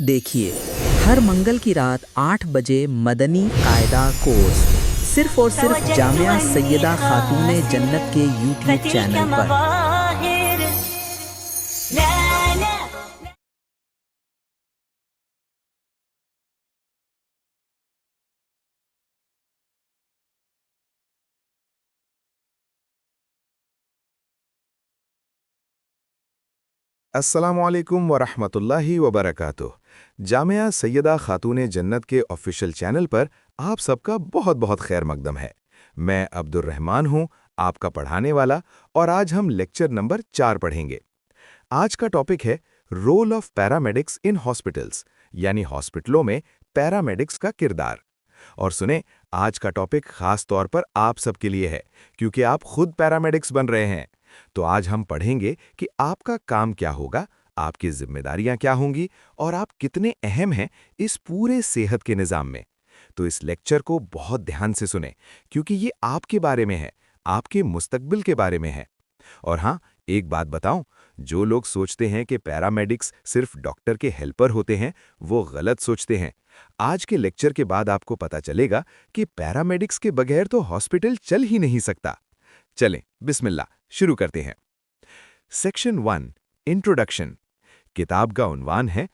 देखिए, हर मंगल की रात 8 बजे मदनी कायदा कोर्स सिर्फ और सिर्फ जामिया सैयदा खातून जन्नत के यूट्यूब चैनल पर। अस्सलामुअलैकुम वरहमतुल्लाहि वबरकातुह। जामिया सैयदा खातून जन्नत के ऑफिशियल चैनल पर आप सबका बहुत बहुत खैर मकदम है। मैं अब्दुर्रहमान हूं, आपका पढ़ाने वाला, और आज हम लेक्चर नंबर 4 पढ़ेंगे। आज का टॉपिक है role of paramedics in hospitals, यानी हॉस्पिटलों में पैरामेडिक्स का किरदार। और सुने, आज का टॉपिक खास तौर पर आप सबके लिए है, क्योंकि आप खुद पैरामेडिक्स बन रहे हैं। तो आज हम पढ़ेंगे कि आपका काम क्या होगा, आपकी जिम्मेदारियां क्या होंगी, और आप कितने अहम हैं इस पूरे सेहत के निज़ाम में। तो इस लेक्चर को बहुत ध्यान से सुने, क्योंकि ये आपके बारे में है, आपके मुस्तकबिल के बारे में है। और हाँ, एक बात बताऊं, जो लोग सोचते हैं कि पैरामेडिक्स सिर्फ डॉक्टर के हेल्पर होते हैं, वो गलत सोचते हैं। आज के लेक्चर के बाद आपको पता चलेगा कि पैरामेडिक्स के बगैर तो हॉस्पिटल चल ही नहीं सकता। चलें, बिस्मिल्लाह शुरू करते हैं। Section 1, introduction. किताब का उन्वान है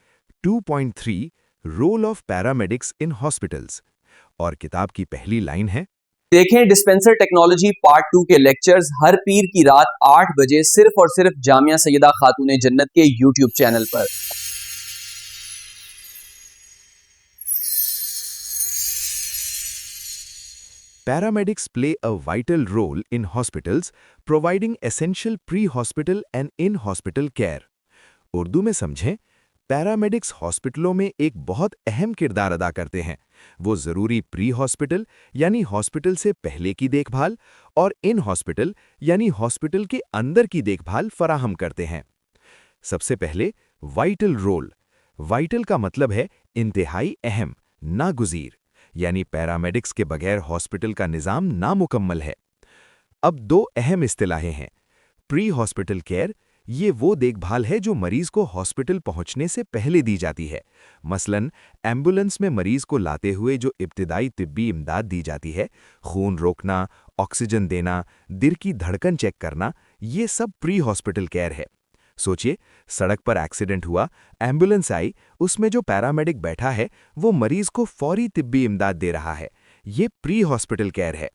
2.3 role of paramedics in hospitals, और किताब की पहली लाइन है, देखें डिस्पेंसर टेक्नोलॉजी पार्ट 2 के लेक्चर्स हर पीर की रात 8 बजे सिर्फ और सिर्फ जामिया सैयदा खातून जन्नत के यूट्यूब चैनल पर। Paramedics play a vital role in hospitals, providing essential pre-hospital and in-hospital care. Urdu में समझें, पैरामेडिक्स हॉस्पिटलों में एक बहुत अहम किरदार अदा करते हैं। वो ज़रूरी प्री हॉस्पिटल यानी हॉस्पिटल से पहले की देखभाल और इन हॉस्पिटल यानी हॉस्पिटल के अंदर की देखभाल फराहम करते हैं। सबसे पहले वाइटल रोल। वाइटल का मतलब है इंतहाई अहम, नागुज़ीर, यानी पैरामेडिक्स के बगैर हॉस्पिटल का निज़ाम नामुकम्मल है। अब दो अहम इस्तिलाहें हैं। प्री हॉस्पिटल केयर, ये वो देखभाल है जो मरीज को हॉस्पिटल पहुंचने से पहले दी जाती है। मसलन एम्बुलेंस में मरीज को लाते हुए जो इब्तिदाई तिब्बी इमदाद दी जाती है, खून रोकना, ऑक्सीजन देना, दिल की धड़कन चेक करना, ये सब प्री हॉस्पिटल केयर है। सोचिए, सड़क पर एक्सीडेंट हुआ, एम्बुलेंस आई, उसमें जो पैरामेडिक बैठा है वो मरीज को फौरी तिब्बी इमदाद दे रहा है। ये प्री हॉस्पिटल केयर है।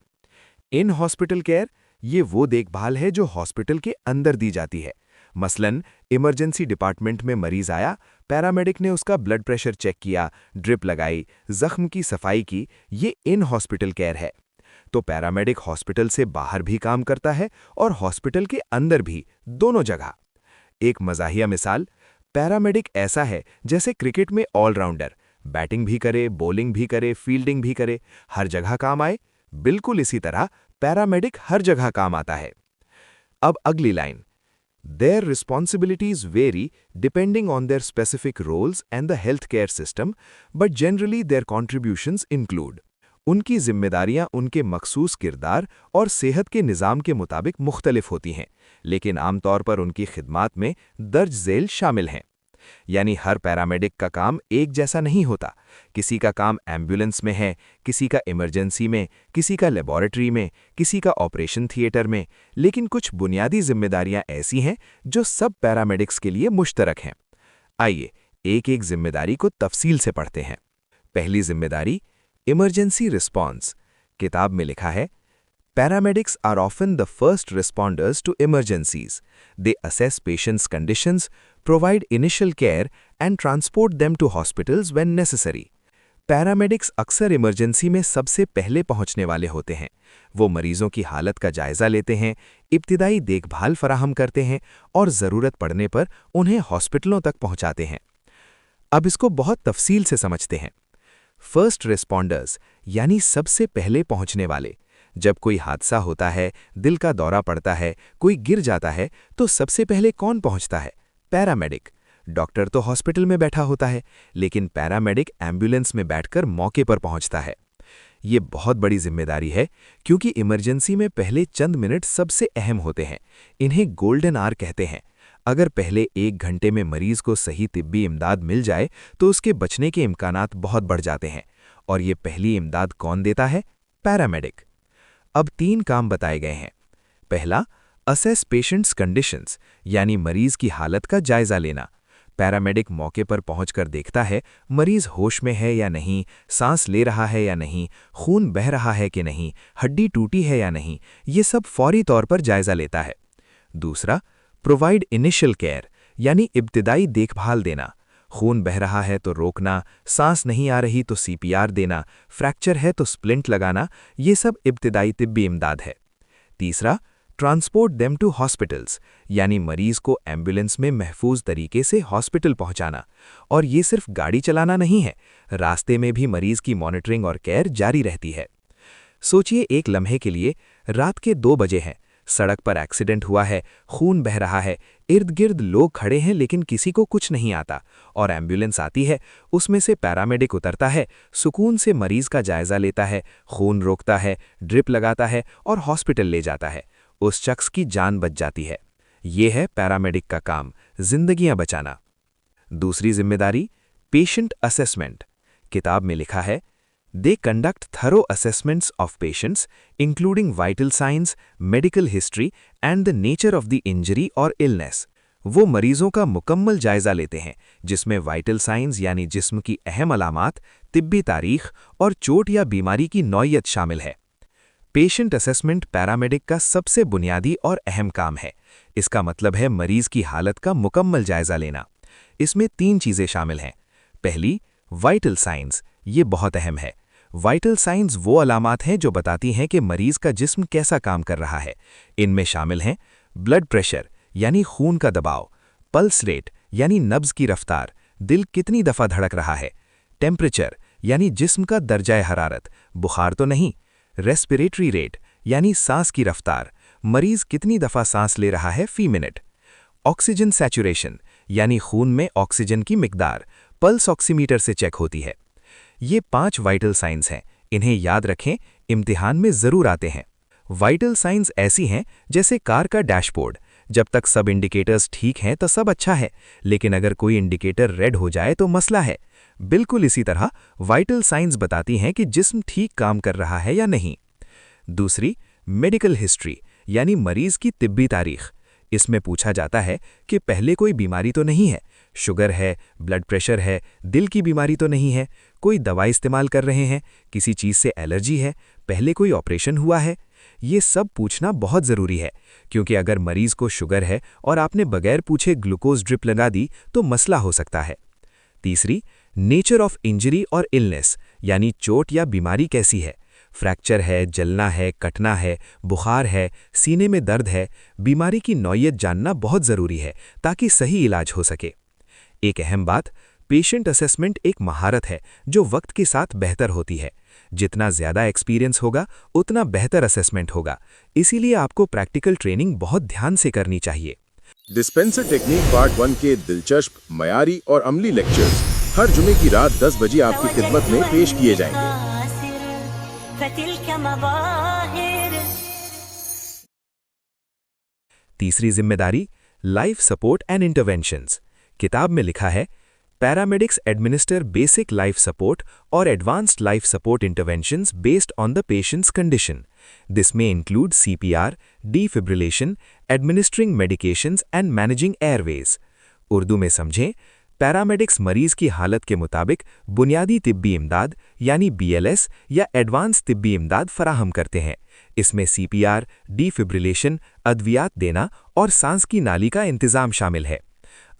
इन हॉस्पिटल केयर, ये वो देखभाल है जो हॉस्पिटल के अंदर दी जाती है। मसलन इमरजेंसी डिपार्टमेंट में मरीज आया, पैरामेडिक ने उसका ब्लड प्रेशर चेक किया, ड्रिप लगाई, जख्म की सफाई की, ये इन हॉस्पिटल केयर है। तो पैरामेडिक हॉस्पिटल से बाहर भी काम करता है और हॉस्पिटल के अंदर भी, दोनों जगह। एक मज़ाहिया मिसाल, पैरामेडिक ऐसा है जैसे क्रिकेट में ऑलराउंडर, बैटिंग भी करे, बॉलिंग भी करे, फील्डिंग भी करे, हर जगह काम आए। बिल्कुल इसी तरह पैरामेडिक हर जगह काम आता है। अब अगली line, Their responsibilities vary depending on their specific roles and the healthcare system, but generally their contributions include. उनकी जिम्मेदारियां उनके मखसूस किरदार और सेहत के निज़ाम के मुताबिक मुख्तलिफ होती हैं, लेकिन आमतौर पर उनकी खिदमात में दर्ज झेल शामिल हैं। यानी हर पैरामेडिक का काम एक जैसा नहीं होता। किसी का काम एम्बुलेंस में है, किसी का इमरजेंसी में, किसी का लेबॉरेटरी में, किसी का ऑपरेशन थिएटर में, लेकिन कुछ बुनियादी जिम्मेदारियां ऐसी हैं जो सब पैरामेडिक्स के लिए मुश्तरक हैं। आइए एक एक जिम्मेदारी को तफसील से पढ़ते हैं। पहली जिम्मेदारी, इमरजेंसी रिस्पॉन्स। किताब में लिखा है, Paramedics are often the first responders to emergencies. They assess patients' conditions, provide initial care, and transport them to hospitals when necessary. Paramedics अक्सर इमरजेंसी में सबसे पहले पहुंचने वाले होते हैं। वो मरीजों की हालत का जायजा लेते हैं, इब्तिदाई देखभाल फराहम करते हैं और ज़रूरत पड़ने पर उन्हें हॉस्पिटलों तक पहुंचाते हैं। अब इसको बहुत तफसील से समझते हैं। फर्स्ट रिस्पॉन्डर्स यानी सबसे पहले पहुंचने वाले। जब कोई हादसा होता है, दिल का दौरा पड़ता है, कोई गिर जाता है, तो सबसे पहले कौन पहुंचता है? पैरामेडिक। डॉक्टर तो हॉस्पिटल में बैठा होता है, लेकिन पैरामेडिक एम्बुलेंस में बैठकर मौके पर पहुंचता है। ये बहुत बड़ी जिम्मेदारी है, क्योंकि इमरजेंसी में पहले चंद मिनट सबसे अहम होते हैं। इन्हें गोल्डन आवर कहते हैं। अगर पहले 1 घंटे में मरीज को सही तिब्बी इमदाद मिल जाए तो उसके बचने के इम्कानात बहुत बढ़ जाते हैं। और ये पहली इमदाद कौन देता है? पैरामेडिक। अब 3 काम बताए गए हैं। पहला, असेस पेशेंट्स कंडीशंस, यानी मरीज की हालत का जायजा लेना। पैरामेडिक मौके पर पहुंचकर देखता है मरीज होश में है या नहीं, सांस ले रहा है या नहीं, खून बह रहा है कि नहीं, हड्डी टूटी है या नहीं, ये सब फौरी तौर पर जायजा लेता है। दूसरा, प्रोवाइड इनिशियल केयर, यानी इब्तिदाई देखभाल देना। खून बह रहा है तो रोकना, सांस नहीं आ रही तो सीपीआर देना, फ्रैक्चर है तो स्प्लिंट लगाना, ये सब इब्तिदाई तिब्बी इमदाद है। तीसरा, ट्रांसपोर्ट देम टू हॉस्पिटल्स, यानी मरीज को एम्बुलेंस में महफूज तरीके से हॉस्पिटल पहुंचाना। और ये सिर्फ गाड़ी चलाना नहीं है, रास्ते में भी मरीज की मॉनिटरिंग और केयर जारी रहती है। सोचिए एक लम्हे के लिए, रात के 2 बजे हैं, सड़क पर एक्सीडेंट हुआ है, खून बह रहा है, इर्द गिर्द लोग खड़े हैं लेकिन किसी को कुछ नहीं आता, और एम्बुलेंस आती है, उसमें से पैरामेडिक उतरता है, सुकून से मरीज का जायजा लेता है, खून रोकता है, ड्रिप लगाता है और हॉस्पिटल ले जाता है। उस शख्स की जान बच जाती है। ये है पैरामेडिक का काम, जिंदगियां बचाना। दूसरी जिम्मेदारी, पेशेंट असेसमेंट। किताब में लिखा है, they conduct thorough assessments of patients including vital science, medical history and the nature of the injury और इलनेस। वो मरीजों का मुकम्मल जायजा लेते हैं जिसमें वाइटल साइंस यानी जिस्म की अहम अलामात, तिब्बी तारीख और चोट या बीमारी की नौयत शामिल है। पेशेंट असेसमेंट पैरामेडिक का सबसे बुनियादी और अहम काम है। इसका मतलब है मरीज की हालत का मुकम्मल जायजा लेना। इसमें 3 चीज़ें शामिल हैं। पहली, वाइटल साइंस, ये बहुत अहम है। वाइटल साइंस वो अलामात हैं जो बताती हैं कि मरीज का जिस्म कैसा काम कर रहा है। इनमें शामिल हैं ब्लड प्रेशर यानी खून का दबाव, पल्स रेट यानी नब्ज की रफ्तार, दिल कितनी दफ़ा धड़क रहा है, टेम्परेचर यानी जिस्म का दर्जाए हरारत, बुखार तो नहीं, रेस्पिरेटरी रेट यानी सांस की रफ्तार, मरीज कितनी दफ़ा सांस ले रहा है फी मिनट, ऑक्सीजन सैचुरेशन यानी खून में ऑक्सीजन की मिकदार, पल्स ऑक्सीमीटर से चेक होती है। ये 5 वाइटल साइंस हैं, इन्हें याद रखें, इम्तिहान में ज़रूर आते हैं। वाइटल साइंस ऐसी हैं जैसे कार का डैशबोर्ड, जब तक सब इंडिकेटर्स ठीक हैं तो सब अच्छा है, लेकिन अगर कोई इंडिकेटर रेड हो जाए तो मसला है। बिल्कुल इसी तरह वाइटल साइंस बताती हैं कि जिस्म ठीक काम कर रहा है या नहीं। दूसरी, मेडिकल हिस्ट्री यानी मरीज की तिब्बी तारीख। इसमें पूछा जाता है कि पहले कोई बीमारी तो नहीं है, शुगर है, ब्लड प्रेशर है, दिल की बीमारी तो नहीं है, कोई दवाई इस्तेमाल कर रहे हैं, किसी चीज़ से एलर्जी है, पहले कोई ऑपरेशन हुआ है। ये सब पूछना बहुत ज़रूरी है, क्योंकि अगर मरीज को शुगर है और आपने बगैर पूछे ग्लूकोज ड्रिप लगा दी तो मसला हो सकता है। तीसरी, नेचर ऑफ इंजरी और इलनेस यानी चोट या बीमारी कैसी है, फ्रैक्चर है, जलना है, कटना है, बुखार है, सीने में दर्द है, बीमारी की नौयत जानना बहुत ज़रूरी है ताकि सही इलाज हो सके। एक अहम बात, पेशेंट असेसमेंट एक महारत है जो वक्त के साथ बेहतर होती है। जितना ज़्यादा एक्सपीरियंस होगा उतना बेहतर असेसमेंट होगा, इसीलिए आपको प्रैक्टिकल ट्रेनिंग बहुत ध्यान से करनी चाहिए। डिस्पेंसर टेक्निक पार्ट 1 के दिलचस्प, मयारी और अमली लेक्चर्स हर जुमे की रात 10 बजे आपकी खिदमत में पेश किए जाएंगे। तीसरी जिम्मेदारी, लाइफ सपोर्ट एंड इंटरवेंशंस। किताब में लिखा है, paramedics administer basic life support और advanced life support interventions based on the patient's condition. This में include CPR, defibrillation, administering medications and managing airways. Urdu में समझें, पैरामेडिक्स मरीज की हालत के मुताबिक बुनियादी तिब्बी इमदाद यानी BLS या एडवांस तिब्बी इमदाद फराहम करते हैं। इसमें CPR, डिफिब्रिलेशन, अद्वियात देना और सांस की नाली का इंतज़ाम शामिल है।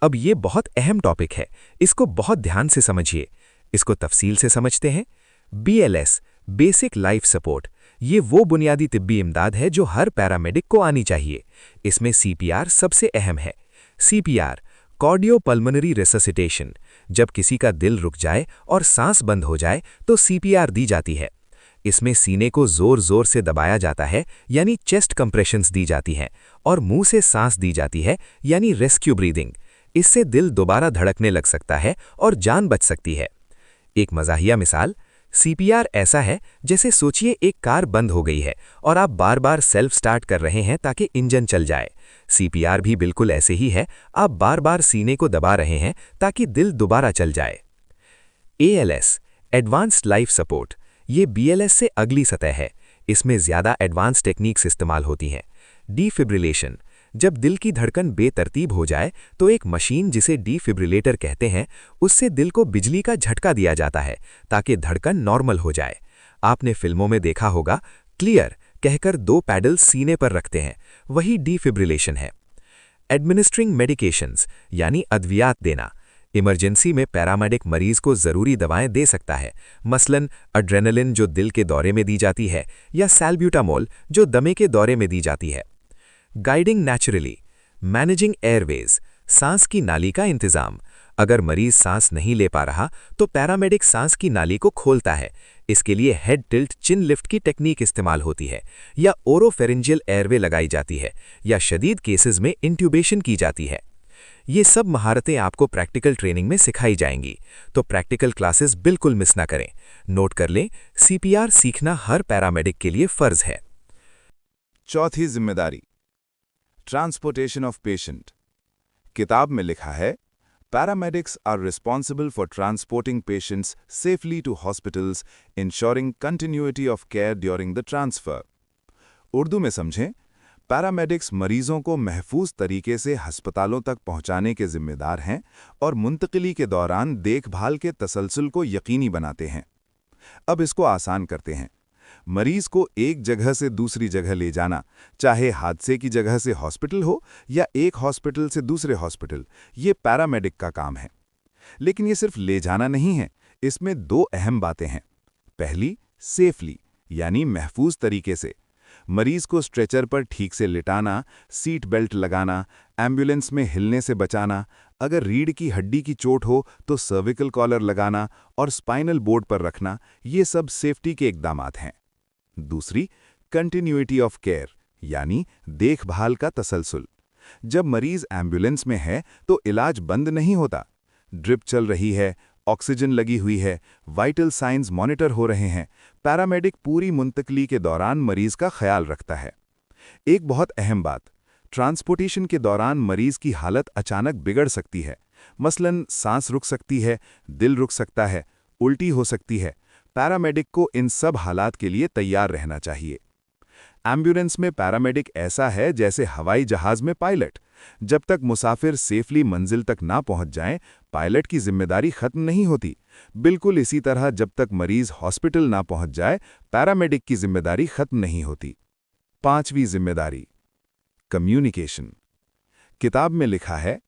अब ये बहुत अहम टॉपिक है, इसको बहुत ध्यान से समझिए। इसको तफसील से समझते हैं। BLS, बेसिक लाइफ सपोर्ट, ये वो बुनियादी तिब्बी इमदाद है जो हर पैरामेडिक को आनी चाहिए। इसमें CPR सबसे अहम है। CPR, कार्डियोपल्मोनरी रिससिटेशन, जब किसी का दिल रुक जाए और सांस बंद हो जाए तो CPR दी जाती है। इसमें सीने को जोर जोर से दबाया जाता है यानी चेस्ट कंप्रेशंस दी जाती हैं, और मुंह से सांस दी जाती है यानी रेस्क्यू ब्रीदिंग। इससे दिल दोबारा धड़कने लग सकता है और जान बच सकती है। एक मज़ाहिया मिसाल, CPR ऐसा है जैसे सोचिए एक कार बंद हो गई है और आप बार बार सेल्फ स्टार्ट कर रहे हैं ताकि इंजन चल जाए। सीपीआर भी बिल्कुल ऐसे ही है, आप बार बार सीने को दबा रहे हैं ताकि दिल दोबारा चल जाए। एएलएस, एडवांस्ड लाइफ सपोर्ट, ये बीएलएस से अगली सतह है। इसमें ज़्यादा एडवांस टेक्निक्स इस्तेमाल होती हैं। डिफिब्रिलेशन, जब दिल की धड़कन बेतरतीब हो जाए तो एक मशीन जिसे डिफिब्रिलेटर कहते हैं, उससे दिल को बिजली का झटका दिया जाता है ताकि धड़कन नॉर्मल हो जाए। आपने फिल्मों में देखा होगा, क्लियर कहकर 2 पैडल सीने पर रखते हैं, वही डिफिब्रिलेशन है। एडमिनिस्ट्रिंग मेडिकेशंस यानी अद्वियात देना, इमरजेंसी में पैरामेडिक मरीज को ज़रूरी दवाएं दे सकता है, मसलन एड्रेनलिन जो दिल के दौरे में दी जाती है या सैल्ब्यूटामोल जो दमे के दौरे में दी जाती है। गाइडिंग नेचुरली, मैनेजिंग एयरवेज, सांस की नाली का इंतजाम, अगर मरीज सांस नहीं ले पा रहा तो पैरामेडिक सांस की नाली को खोलता है। इसके लिए हेड टिल्ट चिन लिफ्ट की टेक्निक इस्तेमाल होती है, या ओरोफेरिंजियल एयरवे लगाई जाती है, या शदीद केसेस में इंट्यूबेशन की जाती है। ये सब महारतें आपको प्रैक्टिकल ट्रेनिंग में सिखाई जाएंगी, तो प्रैक्टिकल क्लासेस बिल्कुल मिस ना करें। नोट कर लें, सीपीआर सीखना हर पैरामेडिक के लिए फर्ज है। चौथी जिम्मेदारी, ट्रांसपोर्टेशन ऑफ पेशेंट। किताब में लिखा है, paramedics are responsible for transporting patients safely to hospitals, ensuring continuity of care during the transfer. Urdu में समझें, पैरामेडिक्स मरीजों को महफूज तरीके से अस्पतालों तक पहुंचाने के जिम्मेदार हैं और मुंतकिली के दौरान देखभाल के तसलसल को यकीनी बनाते हैं। अब इसको आसान करते हैं। मरीज को एक जगह से दूसरी जगह ले जाना, चाहे हादसे की जगह से हॉस्पिटल हो या एक हॉस्पिटल से दूसरे हॉस्पिटल, ये पैरामेडिक का काम है। लेकिन ये सिर्फ ले जाना नहीं है, इसमें 2 अहम बातें हैं। पहली, सेफली यानी महफूज तरीके से। मरीज को स्ट्रेचर पर ठीक से लिटाना, सीट बेल्ट लगाना, एम्बुलेंस में हिलने से बचाना, अगर रीढ़ की हड्डी की चोट हो तो सर्विकल कॉलर लगाना और स्पाइनल बोर्ड पर रखना, ये सब सेफ्टी के इकदामात हैं। दूसरी, कंटिन्यूटी ऑफ केयर यानी देखभाल का तसलसल। जब मरीज एम्बुलेंस में है तो इलाज बंद नहीं होता। ड्रिप चल रही है, ऑक्सीजन लगी हुई है, वाइटल साइंस मॉनिटर हो रहे हैं, पैरामेडिक पूरी मुंतकली के दौरान मरीज का ख्याल रखता है। एक बहुत अहम बात, ट्रांसपोर्टेशन के दौरान मरीज की हालत अचानक बिगड़ सकती है। मसलन सांस रुक सकती है, दिल रुक सकता है, उल्टी हो सकती है। पैरामेडिक को इन सब हालात के लिए तैयार रहना चाहिए। एम्बुलेंस में पैरामेडिक ऐसा है जैसे हवाई जहाज में पायलट। जब तक मुसाफिर सेफली मंजिल तक ना पहुंच जाएं, पायलट की जिम्मेदारी खत्म नहीं होती। बिल्कुल इसी तरह जब तक मरीज हॉस्पिटल ना पहुंच जाए, पैरामेडिक की जिम्मेदारी खत्म नहीं होती। 5वीं जिम्मेदारी, कम्युनिकेशन। किताब में लिखा है,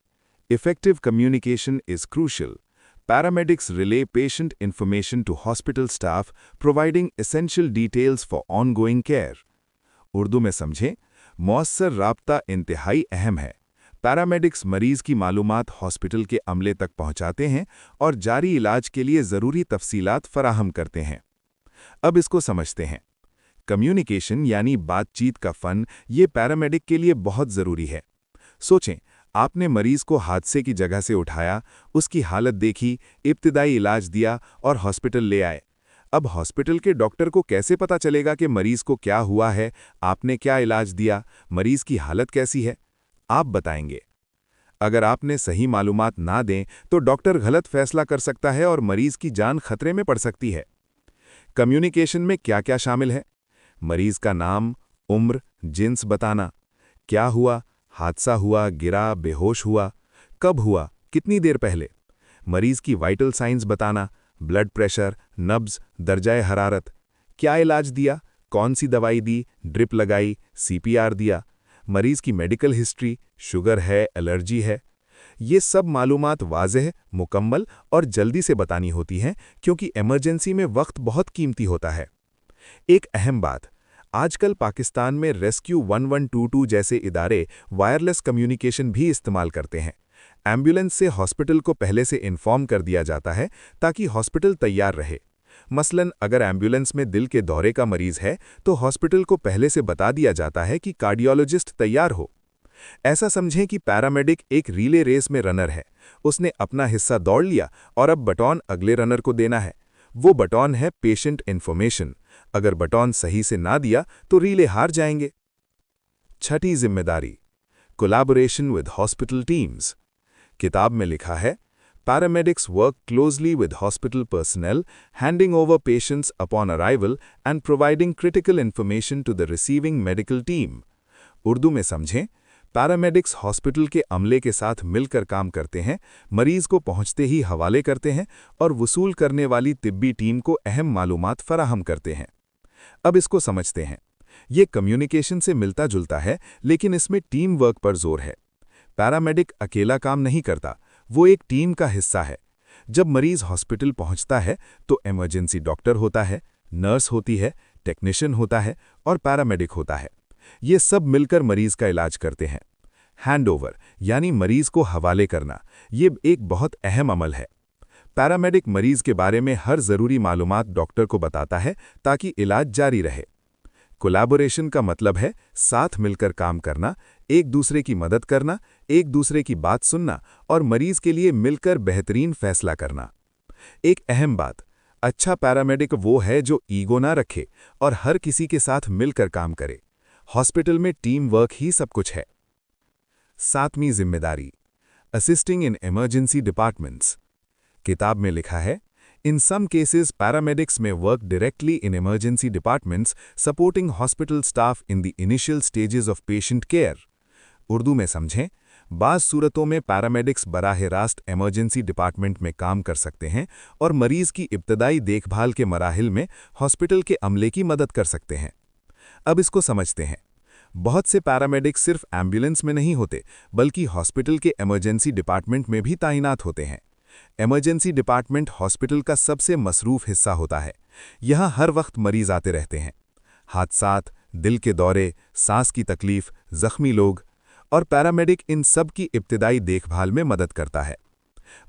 effective communication is crucial. Paramedics relay patient information to hospital staff, providing essential details for ongoing care. Urdu में समझें, मौसर राब्ता इंतहाई अहम है। पैरामेडिक्स मरीज की मालूमात हॉस्पिटल के अमले तक पहुंचाते हैं और जारी इलाज के लिए ज़रूरी तफसीलात फराहम करते हैं। अब इसको समझते हैं। कम्युनिकेशन यानी बातचीत का फ़न, ये पैरामेडिक के लिए बहुत ज़रूरी है। सोचें, आपने मरीज को हादसे की जगह से उठाया, उसकी हालत देखी, इब्तिदाई इलाज दिया और हॉस्पिटल ले आए। अब हॉस्पिटल के डॉक्टर को कैसे पता चलेगा कि मरीज को क्या हुआ है, आपने क्या इलाज दिया, मरीज की हालत कैसी है? आप बताएंगे। अगर आपने सही मालूमात ना दें तो डॉक्टर गलत फैसला कर सकता है और मरीज की जान खतरे में पड़ सकती है। कम्युनिकेशन में क्या क्या शामिल है? मरीज का नाम, उम्र, जिन्स बताना, क्या हुआ, हादसा हुआ, गिरा, बेहोश हुआ, कब हुआ, कितनी देर पहले। मरीज की वाइटल साइंस बताना, ब्लड प्रेशर, नब्ज, दर्जाए हरारत, क्या इलाज दिया, कौन सी दवाई दी, ड्रिप लगाई, सीपीआर दिया। मरीज की मेडिकल हिस्ट्री, शुगर है, एलर्जी है। ये सब मालूमात वाज़ेह, मुकम्मल और जल्दी से बतानी होती हैं, क्योंकि इमरजेंसी में वक्त बहुत कीमती होता है। एक अहम बात, आजकल पाकिस्तान में रेस्क्यू 1122 जैसे इदारे वायरलेस कम्युनिकेशन भी इस्तेमाल करते हैं। एम्बुलेंस से हॉस्पिटल को पहले से इन्फॉर्म कर दिया जाता है ताकि हॉस्पिटल तैयार रहे। मसलन अगर एम्बुलेंस में दिल के दौरे का मरीज है तो हॉस्पिटल को पहले से बता दिया जाता है कि कार्डियोलॉजिस्ट तैयार हो। ऐसा समझें कि पैरामेडिक एक रिले रेस में रनर है। उसने अपना हिस्सा दौड़ लिया और अब बटॉन अगले रनर को देना है। वो बटॉन है पेशेंट इन्फॉर्मेशन। अगर बटॉन सही से ना दिया तो रिले हार जाएंगे। छठी जिम्मेदारी, कोलैबोरेशन विद हॉस्पिटल टीम्स। किताब में लिखा है, paramedics work closely with hospital personnel, handing over patients upon arrival and providing critical information to the receiving medical team. Urdu में समझें, पैरामेडिक्स हॉस्पिटल के अमले के साथ मिलकर काम करते हैं, मरीज को पहुंचते ही हवाले करते हैं और वसूल करने वाली तिब्बी टीम को अहम मालूमात फराहम करते हैं। अब इसको समझते हैं। ये कम्युनिकेशन से मिलता जुलता है, लेकिन इसमें टीम वर्क पर जोर है। पैरामेडिक अकेला काम नहीं करता, वो एक टीम का हिस्सा है। जब मरीज हॉस्पिटल पहुंचता है तो इमरजेंसी डॉक्टर होता है, नर्स होती है, टेक्नीशियन होता है और पैरामेडिक होता है। ये सब मिलकर मरीज का इलाज करते हैं। हैंडओवर यानी मरीज को हवाले करना, ये एक बहुत अहम अमल है। पैरामेडिक मरीज के बारे में हर जरूरी मालूमात डॉक्टर को बताता है ताकि इलाज जारी रहे। कोलैबोरेशन का मतलब है साथ मिलकर काम करना, एक दूसरे की मदद करना, एक दूसरे की बात सुनना और मरीज के लिए मिलकर बेहतरीन फैसला करना। एक अहम बात, अच्छा पैरामेडिक वो है जो ईगो ना रखे और हर किसी के साथ मिलकर काम करे। हॉस्पिटल में टीम वर्क ही सब कुछ है। 7वीं जिम्मेदारी, असिस्टिंग इन इमरजेंसी डिपार्टमेंट्स। किताब में लिखा है, In some cases, paramedics may work directly in emergency departments, supporting hospital staff in the initial stages of patient care. Urdu में समझें, बाज़ सूरतों में पैरामेडिक्स बराह रास्त इमरजेंसी डिपार्टमेंट में काम कर सकते हैं और मरीज की इब्तदाई देखभाल के मराहिल में हॉस्पिटल के अमले की मदद कर सकते हैं। अब इसको समझते हैं। बहुत से पैरामेडिक्स सिर्फ एम्बुलेंस में नहीं होते, बल्कि हॉस्पिटल के इमरजेंसी डिपार्टमेंट में भी तैनात होते हैं। इमरजेंसी डिपार्टमेंट हॉस्पिटल का सबसे मसरूफ हिस्सा होता है। यहाँ हर वक्त मरीज आते रहते हैं। हादसात, दिल के दौरे, सांस की तकलीफ, जख्मी लोग, और पैरामेडिक इन सब की इब्तिदाई देखभाल में मदद करता है।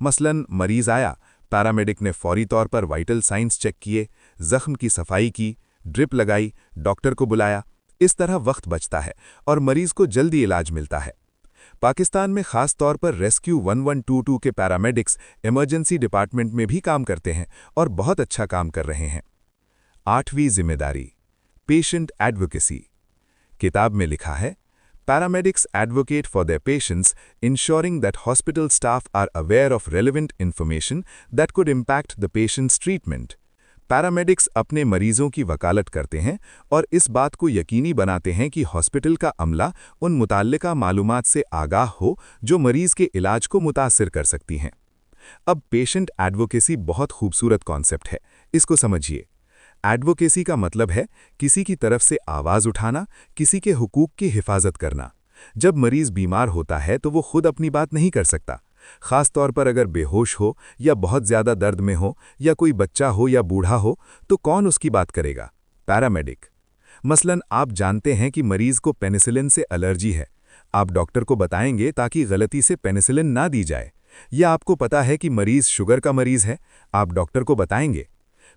मसलन मरीज आया, पैरामेडिक ने फौरी तौर पर वाइटल साइंस चेक किए, जख्म की सफाई की, ड्रिप लगाई, डॉक्टर को बुलाया। इस तरह वक्त बचता है और मरीज को जल्दी इलाज मिलता है। पाकिस्तान में खास तौर पर रेस्क्यू 1122 के पैरामेडिक्स इमरजेंसी डिपार्टमेंट में भी काम करते हैं और बहुत अच्छा काम कर रहे हैं। 8वीं जिम्मेदारी, पेशेंट एडवोकेसी। किताब में लिखा है, paramedics advocate for their patients, ensuring that hospital staff are aware of relevant information that could impact the patient's treatment. Paramedics अपने मरीजों की वकालत करते हैं और इस बात को यकीनी बनाते हैं कि हॉस्पिटल का अमला उन मुताल्लिका मालूमात से आगाह हो जो मरीज के इलाज को मुतासिर कर सकती हैं। अब पेशेंट एडवोकेसी बहुत खूबसूरत कॉन्सेप्ट है, इसको समझिए। एडवोकेसी का मतलब है किसी की तरफ से आवाज़ उठाना, किसी के हुकूक की हिफाजत करना। जब मरीज बीमार होता है तो वो खुद अपनी बात नहीं कर सकता, खास तौर पर अगर बेहोश हो या बहुत ज़्यादा दर्द में हो या कोई बच्चा हो या बूढ़ा हो, तो कौन उसकी बात करेगा? पैरामेडिक। मसलन आप जानते हैं कि मरीज को पेनिसिलिन से एलर्जी है, आप डॉक्टर को बताएंगे ताकि गलती से पेनिसिलिन ना दी जाए। या आपको पता है कि मरीज शुगर का मरीज है, आप डॉक्टर को बताएंगे।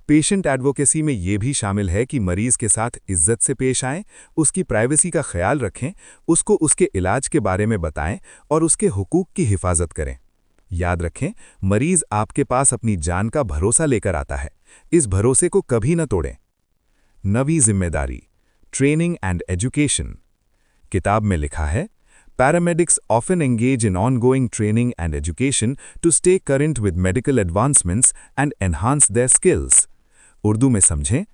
पेशेंट एडवोकेसी में ये भी शामिल है कि मरीज के साथ इज्जत से पेश आएं, उसकी प्राइवेसी का ख्याल रखें, उसको उसके इलाज के बारे में बताएं और उसके हुकूक की हिफाजत करें। याद रखें, मरीज आपके पास अपनी जान का भरोसा लेकर आता है, इस भरोसे को कभी न तोड़ें। 9वीं जिम्मेदारी, ट्रेनिंग एंड एजुकेशन। किताब में लिखा है, Paramedics often engage in ongoing training and education to stay current with medical advancements and enhance their skills. Urdu में समझें,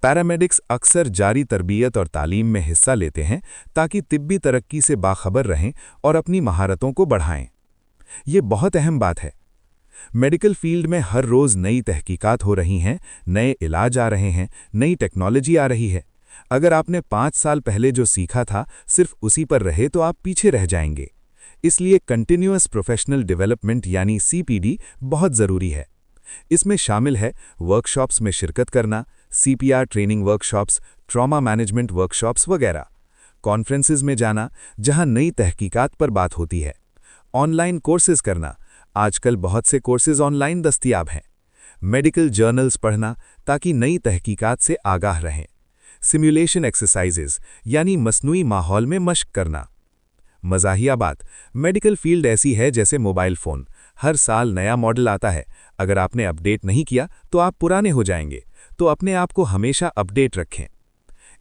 पैरामेडिक्स अक्सर जारी तरबियत और तालीम में हिस्सा लेते हैं ताकि तिब्बी तरक्की से बाखबर रहें और अपनी महारतों को बढ़ाएं। ये बहुत अहम बात है। मेडिकल फील्ड में हर रोज़ नई तहकीकात हो रही हैं, नए इलाज आ रहे हैं, नई टेक्नोलॉजी आ रही है। अगर आपने 5 साल पहले जो सीखा था सिर्फ उसी पर रहे तो आप पीछे रह जाएंगे। इसलिए कंटिन्यूअस प्रोफेशनल डेवलपमेंट यानी CPD बहुत ज़रूरी है। इसमें शामिल है वर्कशॉप्स में शिरकत करना, CPR training workshops, trauma management workshops वगैरह, कॉन्फ्रेंसेस में जाना जहां नई तहकीकात पर बात होती है, ऑनलाइन कोर्सेज करना, आजकल बहुत से कोर्सेज ऑनलाइन दस्तयाब हैं, मेडिकल जर्नल्स पढ़ना ताकि नई तहकीकात से आगाह रहें, सिमुलेशन एक्सरसाइजेज यानी मसनूई माहौल में मश्क करना। मज़ाहिया बात, मेडिकल फील्ड ऐसी है जैसे मोबाइल फ़ोन, हर साल नया मॉडल आता है। अगर आपने अपडेट नहीं किया तो आप पुराने हो जाएंगे, तो अपने आप को हमेशा अपडेट रखें।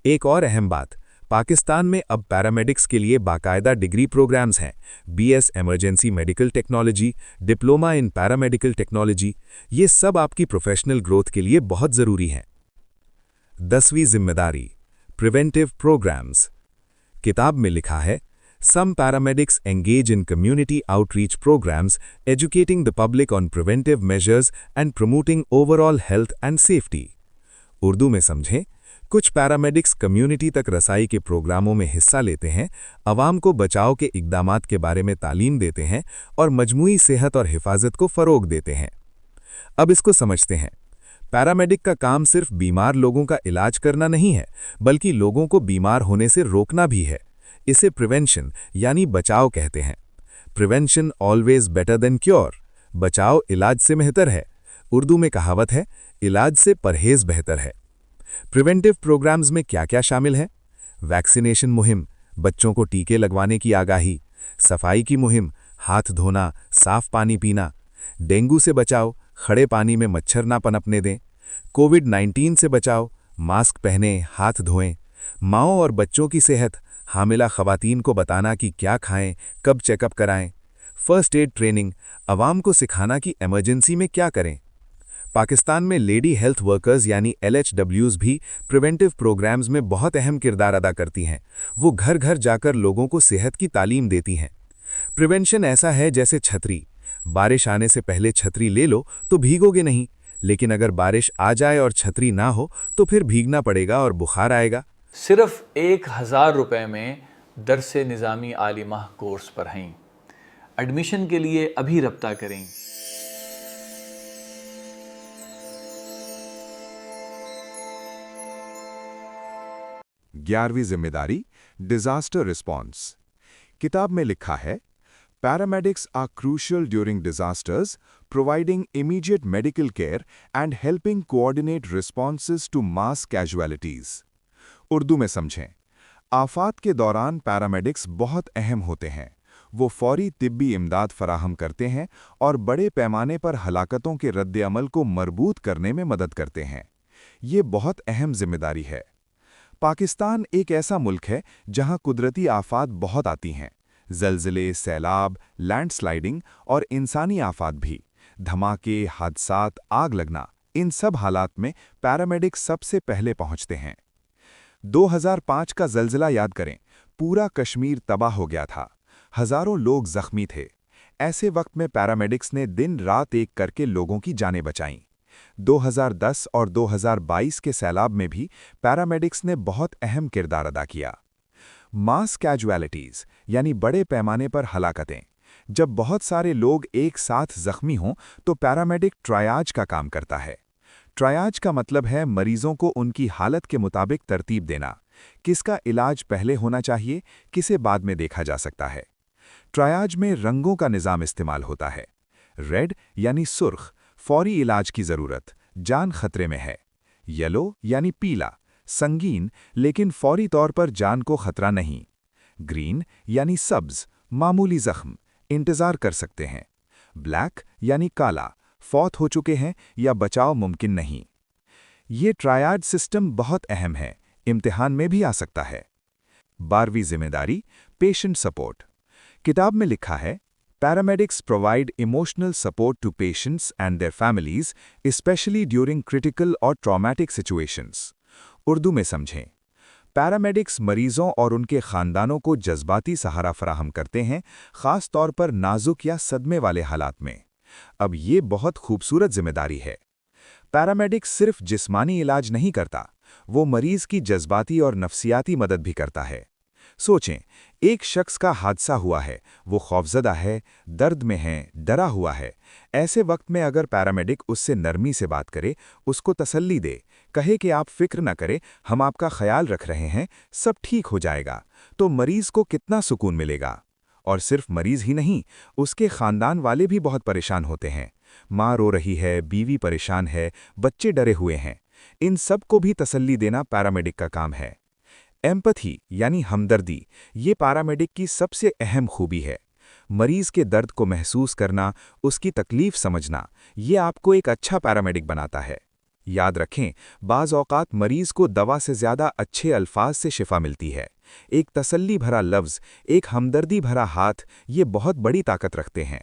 एक और अहम बात, पाकिस्तान में अब पैरामेडिक्स के लिए बाकायदा डिग्री प्रोग्राम्स हैं। BS emergency medical technology, diploma in paramedical technology, ये सब आपकी प्रोफेशनल ग्रोथ के लिए बहुत ज़रूरी हैं। 10वीं जिम्मेदारी, प्रिवेंटिव प्रोग्राम्स। किताब में लिखा है, Some paramedics engage in community outreach programs, educating the public on preventive measures and promoting overall health and safety. Urdu में समझें, कुछ पैरामेडिक्स कम्युनिटी तक रसाई के प्रोग्रामों में हिस्सा लेते हैं, आवाम को बचाव के इक़दामात के बारे में तालीम देते हैं और मजमूई सेहत और हिफाजत को फ़रोग़ देते हैं। अब इसको समझते हैं। पैरामेडिक का काम सिर्फ बीमार लोगों का इलाज करना नहीं है, बल्कि लोगों को बीमार होने से रोकना भी है। इसे प्रिवेंशन यानी बचाव कहते हैं। Prevention always better than cure. बचाव इलाज से बेहतर है। उर्दू में कहावत है, इलाज से परहेज बेहतर है। प्रिवेंटिव प्रोग्राम्स में क्या क्या शामिल है? वैक्सीनेशन मुहिम, बच्चों को टीके लगवाने की आगाही। सफाई की मुहिम, हाथ धोना, साफ पानी पीना। डेंगू से बचाव, खड़े पानी में मच्छर ना पनपने दें। कोविड-19 से बचाव, मास्क पहने, हाथ धोएं। माओं और बच्चों की सेहत, हामिला खवातीन को बताना कि क्या खाएं, कब चेकअप कराएं। फर्स्ट एड ट्रेनिंग, अवाम को सिखाना कि इमरजेंसी में क्या करें। पाकिस्तान में लेडी हेल्थ वर्कर्स यानी LHWs भी प्रिवेंटिव प्रोग्राम्स में बहुत अहम किरदार अदा करती हैं। वो घर घर जाकर लोगों को सेहत की तालीम देती हैं। प्रिवेंशन ऐसा है जैसे छतरी। बारिश आने से पहले छतरी ले लो तो भीगोगे नहीं, लेकिन अगर बारिश आ जाए और छतरी ना हो तो फिर भीगना पड़ेगा और बुखार आएगा। सिर्फ 1000 रुपये में दरसे निज़ामी आलिमा कोर्स पर हैं। एडमिशन के लिए अभी रब्ता करें। 11वीं जिम्मेदारी, डिजास्टर रिस्पॉन्स। किताब में लिखा है, paramedics are crucial during disasters, providing immediate medical care and helping coordinate responses to mass casualties. Urdu में समझें, आफात के दौरान पैरामेडिक्स बहुत अहम होते हैं। वो फौरी तिब्बी इमदाद फराहम करते हैं और बड़े पैमाने पर हलाकतों के रद्द-ए-अमल को मरबूत करने में मदद करते हैं। ये बहुत अहम जिम्मेदारी है। पाकिस्तान एक ऐसा मुल्क है जहां कुदरती आफात बहुत आती हैं। ज़लज़ले, सैलाब, लैंडस्लाइडिंग और इंसानी आफात भी। धमाके, हादसात, आग लगना, इन सब हालात में पैरामेडिक्स सबसे पहले पहुंचते हैं। 2005 का ज़लज़ला याद करें, पूरा कश्मीर तबाह हो गया था। हज़ारों लोग ज़ख्मी थे। ऐसे वक्त में पैरामेडिक्स ने दिन रात एक करके लोगों की जानें बचाईं। 2010 और 2022 के सैलाब में भी पैरामेडिक्स ने बहुत अहम किरदार अदा किया। मास कैजुअलिटीज़ यानी बड़े पैमाने पर हलाकतें। जब बहुत सारे लोग एक साथ ज़ख्मी हों तो पैरामेडिक ट्रायाज का काम करता है। ट्रायाज का मतलब है मरीजों को उनकी हालत के मुताबिक तरतीब देना। किसका इलाज पहले होना चाहिए, किसे बाद में देखा जा सकता है। ट्रायाज में रंगों का निज़ाम इस्तेमाल होता है। रेड यानी सुर्ख, फौरी इलाज की ज़रूरत, जान खतरे में है। येलो यानी पीला, संगीन लेकिन फौरी तौर पर जान को खतरा नहीं। ग्रीन यानी सब्ज, मामूली ज़ख्म, इंतज़ार कर सकते हैं। ब्लैक यानी काला, फौत हो चुके हैं या बचाव मुमकिन नहीं। ये ट्रायाड सिस्टम बहुत अहम है, इम्तिहान में भी आ सकता है। 12वीं जिम्मेदारी, पेशेंट सपोर्ट। किताब में लिखा है, paramedics provide emotional support to patients and their families, especially during critical और ट्रॉमेटिक सिचुएशंस। उर्दू में समझें, पैरामेडिक्स मरीजों और उनके खानदानों को जज्बाती सहारा फराहम करते हैं, ख़ास तौर पर नाजुक या सदमे वाले हालात में। अब ये बहुत खूबसूरत जिम्मेदारी है। पैरामेडिक्स सिर्फ जिस्मानी इलाज नहीं करता, वो मरीज की जज्बाती और नफ्सियाती मदद भी करता है। सोचें, एक शख्स का हादसा हुआ है, वो खौफजदा है, दर्द में है, डरा हुआ है। ऐसे वक्त में अगर पैरामेडिक उससे नरमी से बात करे, उसको तसल्ली दे, कहे कि आप फिक्र न करें, हम आपका ख्याल रख रहे हैं, सब ठीक हो जाएगा, तो मरीज को कितना सुकून मिलेगा। और सिर्फ मरीज ही नहीं, उसके खानदान वाले भी बहुत परेशान होते हैं। माँ रो रही है, बीवी परेशान है, बच्चे डरे हुए हैं। इन सब को भी तसल्ली देना पैरामेडिक का काम है। एम्पैथी यानी हमदर्दी, ये पैरामेडिक की सबसे अहम खूबी है। मरीज के दर्द को महसूस करना, उसकी तकलीफ समझना, ये आपको एक अच्छा पैरामेडिक बनाता है। याद रखें, बाज़ औक़ात मरीज को दवा से ज़्यादा अच्छे अल्फाज से शिफा मिलती है, एक तसल्ली भरा लफ्ज़, एक हमदर्दी भरा हाथ ये बहुत बड़ी ताकत रखते हैं।